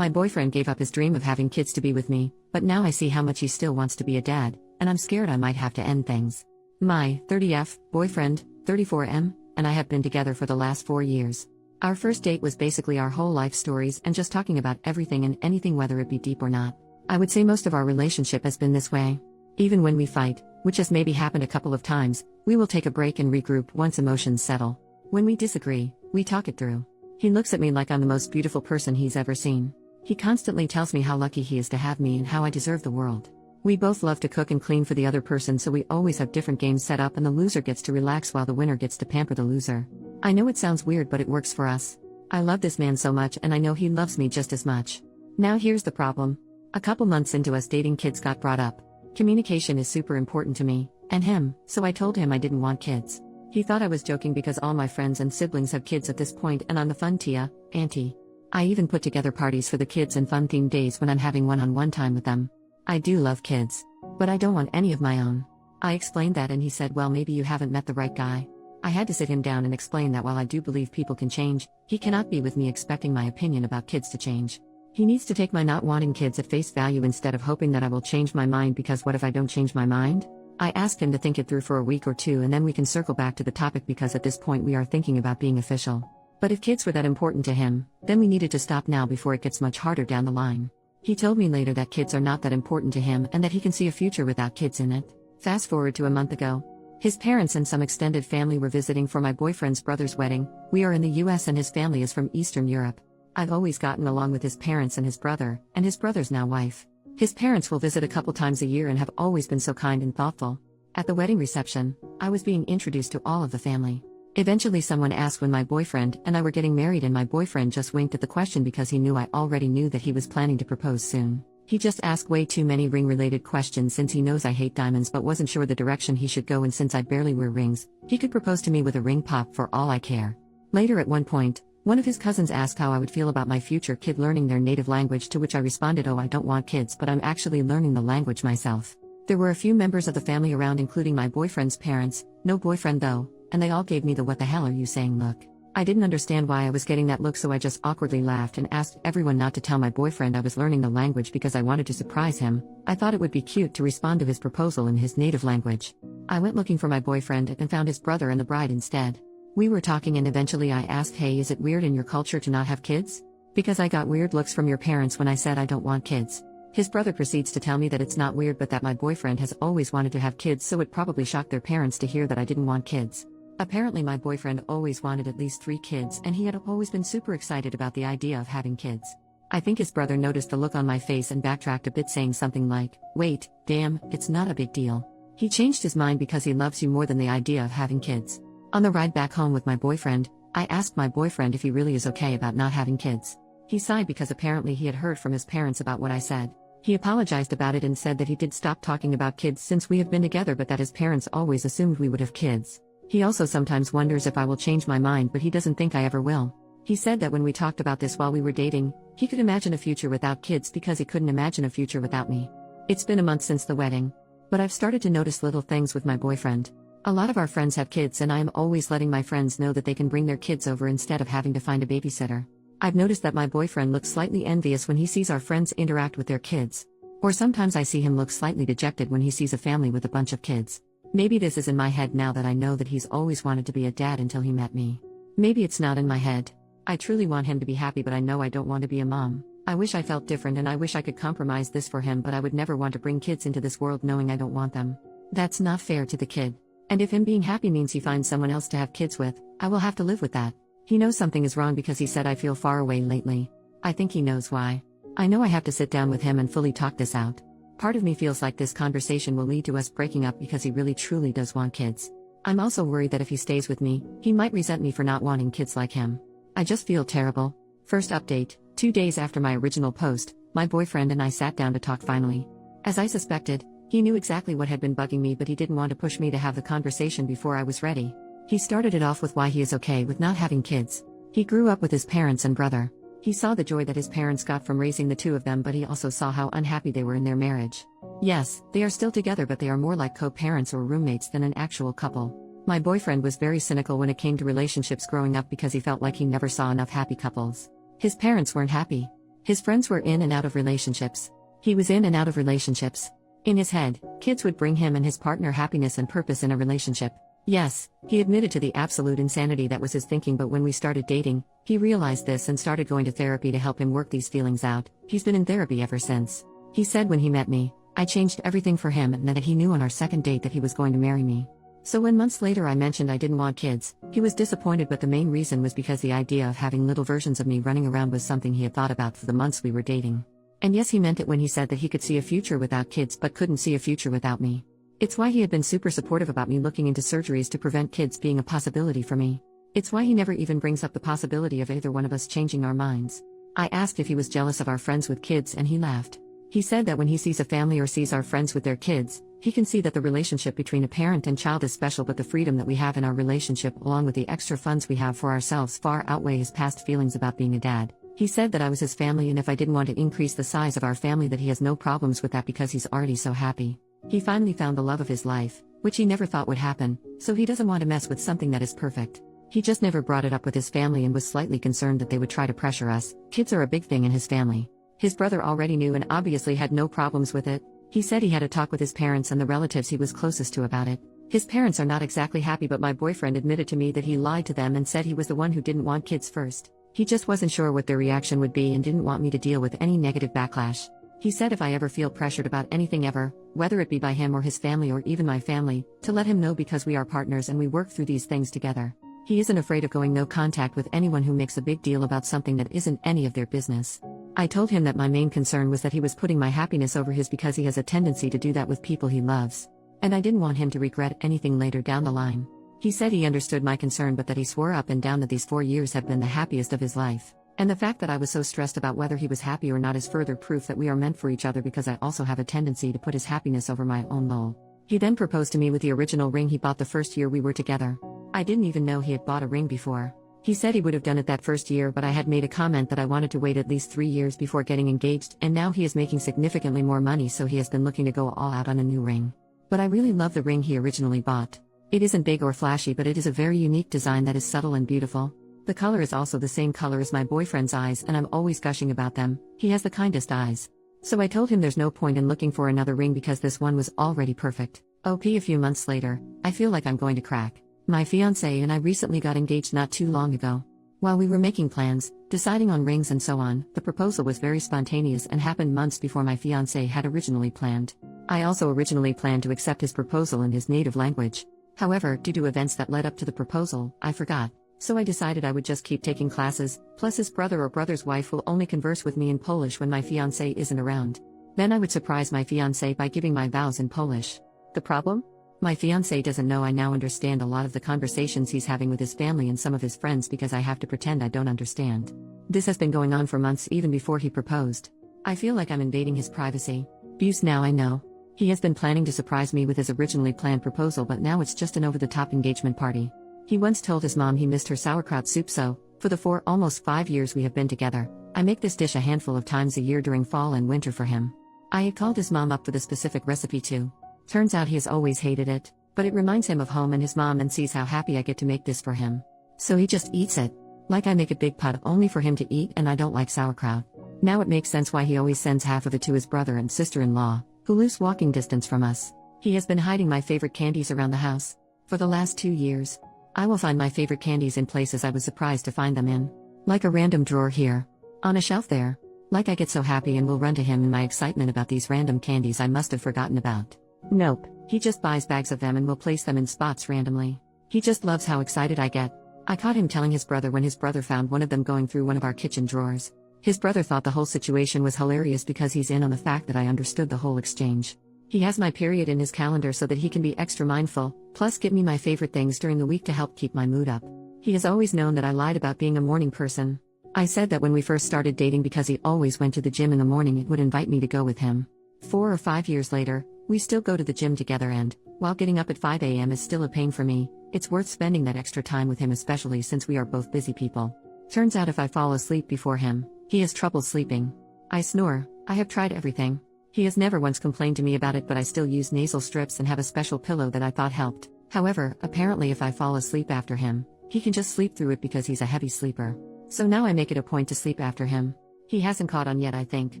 My boyfriend gave up his dream of having kids to be with me, but now I see how much he still wants to be a dad, and I'm scared I might have to end things. My 30F boyfriend, 34M, and I have been together for the last 4 years. Our first date was basically our whole life stories and just talking about everything and anything, whether it be deep or not. I would say most of our relationship has been this way. Even when we fight, which has maybe happened a couple of times, we will take a break and regroup once emotions settle. When we disagree, we talk it through. He looks at me like I'm the most beautiful person he's ever seen. He constantly tells me how lucky he is to have me and how I deserve the world. We both love to cook and clean for the other person, so we always have different games set up and the loser gets to relax while the winner gets to pamper the loser. I know it sounds weird, but it works for us. I love this man so much and I know he loves me just as much. Now here's the problem. A couple months into us dating, kids got brought up. Communication is super important to me, and him, so I told him I didn't want kids. He thought I was joking because all my friends and siblings have kids at this point and I'm the fun tia, auntie. I even put together parties for the kids and fun themed days when I'm having one-on-one time with them. I do love kids, but I don't want any of my own. I explained that and he said, well, maybe you haven't met the right guy. I had to sit him down and explain that while I do believe people can change, he cannot be with me expecting my opinion about kids to change. He needs to take my not wanting kids at face value instead of hoping that I will change my mind, because what if I don't change my mind? I asked him to think it through for a week or two and then we can circle back to the topic, because at this point we are thinking about being official. But if kids were that important to him, then we needed to stop now before it gets much harder down the line. He told me later that kids are not that important to him and that he can see a future without kids in it. Fast forward to a month ago. His parents and some extended family were visiting for my boyfriend's brother's wedding. We are in the US and his family is from Eastern Europe. I've always gotten along with his parents and his brother's now wife. His parents will visit a couple times a year and have always been so kind and thoughtful. At the wedding reception, I was being introduced to all of the family. Eventually someone asked when my boyfriend and I were getting married, and my boyfriend just winked at the question because he knew I already knew that he was planning to propose soon. He just asked way too many ring-related questions since he knows I hate diamonds but wasn't sure the direction he should go, and since I barely wear rings, he could propose to me with a ring pop for all I care. Later at one point, one of his cousins asked how I would feel about my future kid learning their native language, to which I responded, oh, I don't want kids, but I'm actually learning the language myself. There were a few members of the family around, including my boyfriend's parents, no boyfriend though, and they all gave me the what the hell are you saying look. I didn't understand why I was getting that look, so I just awkwardly laughed and asked everyone not to tell my boyfriend I was learning the language because I wanted to surprise him. I thought it would be cute to respond to his proposal in his native language. I went looking for my boyfriend and found his brother and the bride instead. We were talking and eventually I asked, hey, is it weird in your culture to not have kids? Because I got weird looks from your parents when I said I don't want kids. His brother proceeds to tell me that it's not weird but that my boyfriend has always wanted to have kids, so it probably shocked their parents to hear that I didn't want kids. Apparently my boyfriend always wanted at least 3 kids and he had always been super excited about the idea of having kids. I think his brother noticed the look on my face and backtracked a bit, saying something like, wait, damn, it's not a big deal. He changed his mind because he loves you more than the idea of having kids. On the ride back home with my boyfriend, I asked my boyfriend if he really is okay about not having kids. He sighed because apparently he had heard from his parents about what I said. He apologized about it and said that he did stop talking about kids since we have been together, but that his parents always assumed we would have kids. He also sometimes wonders if I will change my mind, but he doesn't think I ever will. He said that when we talked about this while we were dating, he could imagine a future without kids because he couldn't imagine a future without me. It's been a month since the wedding, but I've started to notice little things with my boyfriend. A lot of our friends have kids and I am always letting my friends know that they can bring their kids over instead of having to find a babysitter. I've noticed that my boyfriend looks slightly envious when he sees our friends interact with their kids. Or sometimes I see him look slightly dejected when he sees a family with a bunch of kids. Maybe this is in my head now that I know that he's always wanted to be a dad until he met me. Maybe it's not in my head. I truly want him to be happy, but I know I don't want to be a mom. I wish I felt different and I wish I could compromise this for him, but I would never want to bring kids into this world knowing I don't want them. That's not fair to the kid. And if him being happy means he finds someone else to have kids with, I will have to live with that. He knows something is wrong because he said I feel far away lately. I think he knows why. I know I have to sit down with him and fully talk this out. Part of me feels like this conversation will lead to us breaking up because he really truly does want kids. I'm also worried that if he stays with me, he might resent me for not wanting kids like him. I just feel terrible. First update, 2 days after my original post, my boyfriend and I sat down to talk finally. As I suspected, he knew exactly what had been bugging me, but he didn't want to push me to have the conversation before I was ready. He started it off with why he is okay with not having kids. He grew up with his parents and brother. He saw the joy that his parents got from raising the 2 of them, but he also saw how unhappy they were in their marriage. Yes, they are still together, but they are more like co-parents or roommates than an actual couple. My boyfriend was very cynical when it came to relationships growing up because he felt like he never saw enough happy couples. His parents weren't happy. His friends were in and out of relationships. He was in and out of relationships. In his head, kids would bring him and his partner happiness and purpose in a relationship. Yes, he admitted to the absolute insanity that was his thinking, but when we started dating, he realized this and started going to therapy to help him work these feelings out. He's been in therapy ever since. He said when he met me, I changed everything for him and that he knew on our second date that he was going to marry me. So when months later I mentioned I didn't want kids, he was disappointed, but the main reason was because the idea of having little versions of me running around was something he had thought about for the months we were dating. And yes, he meant it when he said that he could see a future without kids but couldn't see a future without me. It's why he had been super supportive about me looking into surgeries to prevent kids being a possibility for me. It's why he never even brings up the possibility of either one of us changing our minds. I asked if he was jealous of our friends with kids and he laughed. He said that when he sees a family or sees our friends with their kids, he can see that the relationship between a parent and child is special, but the freedom that we have in our relationship along with the extra funds we have for ourselves far outweigh his past feelings about being a dad. He said that I was his family and if I didn't want to increase the size of our family that he has no problems with that because he's already so happy. He finally found the love of his life, which he never thought would happen, so he doesn't want to mess with something that is perfect. He just never brought it up with his family and was slightly concerned that they would try to pressure us. Kids are a big thing in his family. His brother already knew and obviously had no problems with it. He said he had a talk with his parents and the relatives he was closest to about it. His parents are not exactly happy, but my boyfriend admitted to me that he lied to them and said he was the one who didn't want kids first. He just wasn't sure what their reaction would be and didn't want me to deal with any negative backlash. He said if I ever feel pressured about anything ever, whether it be by him or his family or even my family, to let him know because we are partners and we work through these things together. He isn't afraid of going no contact with anyone who makes a big deal about something that isn't any of their business. I told him that my main concern was that he was putting my happiness over his because he has a tendency to do that with people he loves. And I didn't want him to regret anything later down the line. He said he understood my concern but that he swore up and down that these 4 years have been the happiest of his life. And the fact that I was so stressed about whether he was happy or not is further proof that we are meant for each other because I also have a tendency to put his happiness over my own lol. He then proposed to me with the original ring he bought the first year we were together. I didn't even know he had bought a ring before. He said he would have done it that first year, but I had made a comment that I wanted to wait at least 3 years before getting engaged, and now he is making significantly more money, so he has been looking to go all out on a new ring. But I really love the ring he originally bought. It isn't big or flashy, but it is a very unique design that is subtle and beautiful. The color is also the same color as my boyfriend's eyes and I'm always gushing about them. He has the kindest eyes. So I told him there's no point in looking for another ring because this one was already perfect. A few months later, I feel like I'm going to crack. My fiancé and I recently got engaged not too long ago. While we were making plans, deciding on rings and so on, the proposal was very spontaneous and happened months before my fiancé had originally planned. I also originally planned to accept his proposal in his native language. However, due to events that led up to the proposal, I forgot. So I decided I would just keep taking classes, plus his brother or brother's wife will only converse with me in Polish when my fiancé isn't around. Then I would surprise my fiancé by giving my vows in Polish. The problem? My fiancé doesn't know I now understand a lot of the conversations he's having with his family and some of his friends because I have to pretend I don't understand. This has been going on for months even before he proposed. I feel like I'm invading his privacy. Abuse now I know. He has been planning to surprise me with his originally planned proposal, but now it's just an over-the-top engagement party. He once told his mom he missed her sauerkraut soup, so, for the almost 5 years we have been together, I make this dish a handful of times a year during fall and winter for him. I had called his mom up for the specific recipe too. Turns out he has always hated it, but it reminds him of home and his mom and sees how happy I get to make this for him. So he just eats it. Like I make a big pot only for him to eat and I don't like sauerkraut. Now it makes sense why he always sends half of it to his brother and sister-in-law, who lives walking distance from us. He has been hiding my favorite candies around the house. For the last 2 years. I will find my favorite candies in places I was surprised to find them in. Like a random drawer here. On a shelf there. Like I get so happy and will run to him in my excitement about these random candies I must have forgotten about. Nope, he just buys bags of them and will place them in spots randomly. He just loves how excited I get. I caught him telling his brother when his brother found one of them going through one of our kitchen drawers. His brother thought the whole situation was hilarious because he's in on the fact that I understood the whole exchange. He has my period in his calendar so that he can be extra mindful, plus get me my favorite things during the week to help keep my mood up. He has always known that I lied about being a morning person. I said that when we first started dating because he always went to the gym in the morning and would invite me to go with him. 4 or 5 years later, we still go to the gym together and, while getting up at 5 a.m. is still a pain for me, it's worth spending that extra time with him, especially since we are both busy people. Turns out if I fall asleep before him, he has trouble sleeping. I snore. I have tried everything. He has never once complained to me about it, but I still use nasal strips and have a special pillow that I thought helped. However, apparently if I fall asleep after him, he can just sleep through it because he's a heavy sleeper. So now I make it a point to sleep after him. He hasn't caught on yet, I think.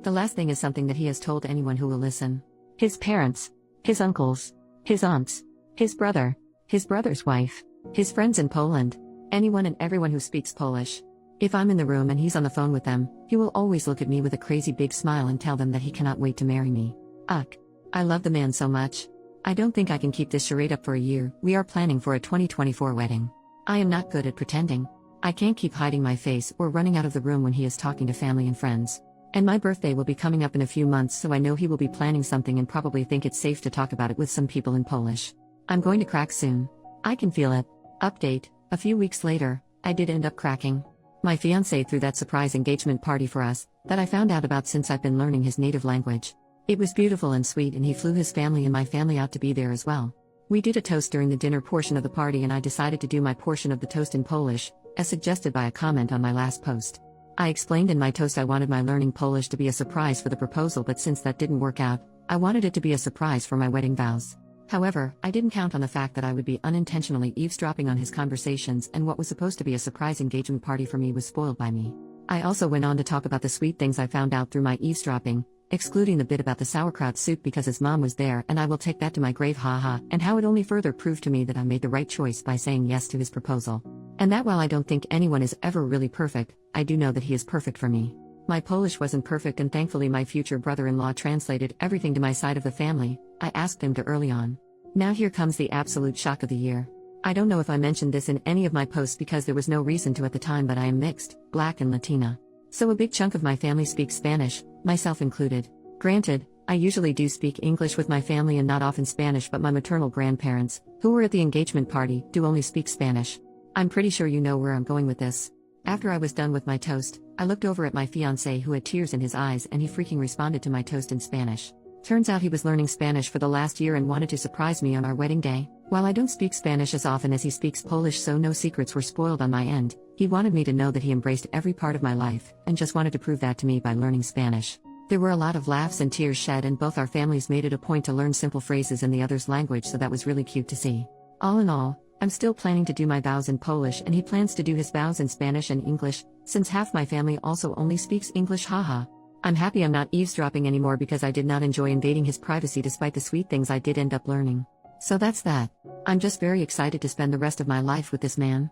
The last thing is something that he has told anyone who will listen. His parents, his uncles, his aunts, his brother, his brother's wife, his friends in Poland, anyone and everyone who speaks Polish. If I'm in the room and he's on the phone with them, he will always look at me with a crazy big smile and tell them that he cannot wait to marry me. Ugh. I love the man so much. I don't think I can keep this charade up for a year. We are planning for a 2024 wedding. I am not good at pretending. I can't keep hiding my face or running out of the room when he is talking to family and friends. And my birthday will be coming up in a few months, so I know he will be planning something and probably think it's safe to talk about it with some people in Polish. I'm going to crack soon. I can feel it. Update: a few weeks later, I did end up cracking. My fiancé threw that surprise engagement party for us, that I found out about since I've been learning his native language. It was beautiful and sweet, and he flew his family and my family out to be there as well. We did a toast during the dinner portion of the party, and I decided to do my portion of the toast in Polish, as suggested by a comment on my last post. I explained in my toast I wanted my learning Polish to be a surprise for the proposal, but since that didn't work out, I wanted it to be a surprise for my wedding vows. However, I didn't count on the fact that I would be unintentionally eavesdropping on his conversations, and what was supposed to be a surprise engagement party for me was spoiled by me. I also went on to talk about the sweet things I found out through my eavesdropping, excluding the bit about the sauerkraut soup because his mom was there, and I will take that to my grave, haha, and how it only further proved to me that I made the right choice by saying yes to his proposal. And that while I don't think anyone is ever really perfect, I do know that he is perfect for me. My Polish wasn't perfect, and thankfully my future brother-in-law translated everything to my side of the family. I asked him to early on. Now here comes the absolute shock of the year. I don't know if I mentioned this in any of my posts because there was no reason to at the time, but I am mixed, Black and Latina. So a big chunk of my family speaks Spanish, myself included. Granted, I usually do speak English with my family and not often Spanish, but my maternal grandparents, who were at the engagement party, do only speak Spanish. I'm pretty sure you know where I'm going with this. After I was done with my toast, I looked over at my fiancé who had tears in his eyes, and he freaking responded to my toast in Spanish. Turns out he was learning Spanish for the last year and wanted to surprise me on our wedding day. While I don't speak Spanish as often as he speaks Polish, so no secrets were spoiled on my end, he wanted me to know that he embraced every part of my life, and just wanted to prove that to me by learning Spanish. There were a lot of laughs and tears shed, and both our families made it a point to learn simple phrases in the other's language, so that was really cute to see. All in all, I'm still planning to do my vows in Polish, and he plans to do his vows in Spanish and English, since half my family also only speaks English, haha. I'm happy I'm not eavesdropping anymore because I did not enjoy invading his privacy despite the sweet things I did end up learning. So that's that. I'm just very excited to spend the rest of my life with this man.